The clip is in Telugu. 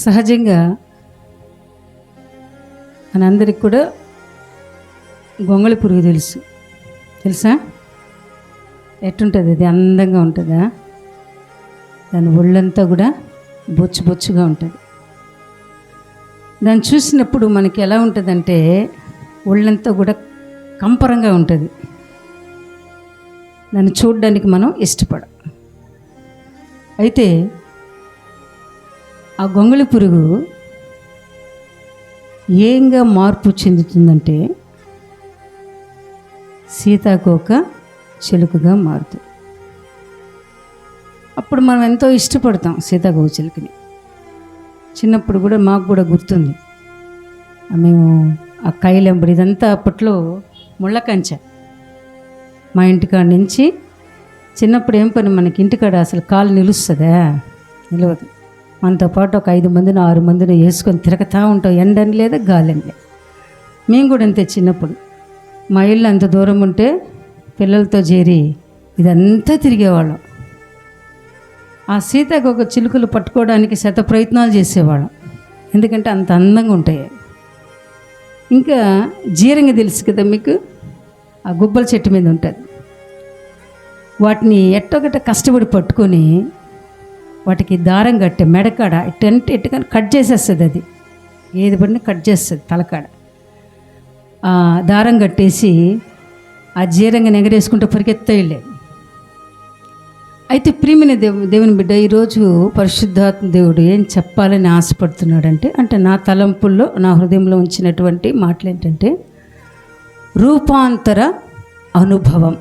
సహజంగా మనందరికి కూడా గొంగళి పురుగు తెలుసా? ఎట్టుంటుంది అది? అందంగా ఉంటుందా? దాని ఒళ్ళంతా కూడా బొచ్చుగా ఉంటుంది. దాన్ని చూసినప్పుడు మనకి ఎలా ఉంటుందంటే ఒళ్ళంతా కూడా కంపరంగా ఉంటుంది. దాన్ని చూడడానికి మనం ఇష్టపడం. అయితే ఆ గొంగళి పురుగు ఏంగా మార్పు చెందుతుందంటే సీతాకోక చిలుకగా మారుతుంది. అప్పుడు మనం ఎంతో ఇష్టపడతాం సీతాకోక చిలుకని. చిన్నప్పుడు కూడా మాకు కూడా గుర్తుంది. మేము ఆ కైలెంబడి ఇదంతా అప్పట్లో ముళ్ళ కంచె. మా ఇంటికాడ నుంచి చిన్నప్పుడు ఏం పని, మనకి ఇంటికాడ అసలు కాలు నిలుస్తుందా? నిలవదు. మనతో పాటు ఒక 5 మందిని 6 మందిని వేసుకొని తిరగతా ఉంటాం. ఎండని లేదా గాలని లేదు. మేము కూడా అంతే. చిన్నప్పుడు మా ఇల్లు అంత దూరం ఉంటే పిల్లలతో చేరి ఇదంతా తిరిగేవాళ్ళం. ఆ సీతాకోక చిలుకలు పట్టుకోవడానికి శత ప్రయత్నాలు చేసేవాళ్ళం. ఎందుకంటే అంత అందంగా ఉంటాయి. ఇంకా జీరంగి తెలుసు కదా మీకు? ఆ గుబ్బల చెట్టు మీద ఉంటుంది. వాటిని ఎట్టొకట కష్టపడి పట్టుకొని వాటికి దారం కట్టే మెడకాడ ఇట్టంటే ఇట్టుకొని కట్ చేసేస్తుంది. అది ఏది పడినా కట్ చేస్తుంది తలకాడ. ఆ దారం కట్టేసి ఆ జీరంగా ఎగరేసుకుంటూ పరిగెత్తలేదు. అయితే ప్రియమైన దేవుని బిడ్డ, ఈరోజు పరిశుద్ధాత్మ దేవుడు ఏం చెప్పాలని ఆశపడుతున్నాడంటే, అంటే నా తలంపుల్లో నా హృదయంలో ఉంచినటువంటి మాటలు ఏంటంటే రూపాంతర అనుభవం.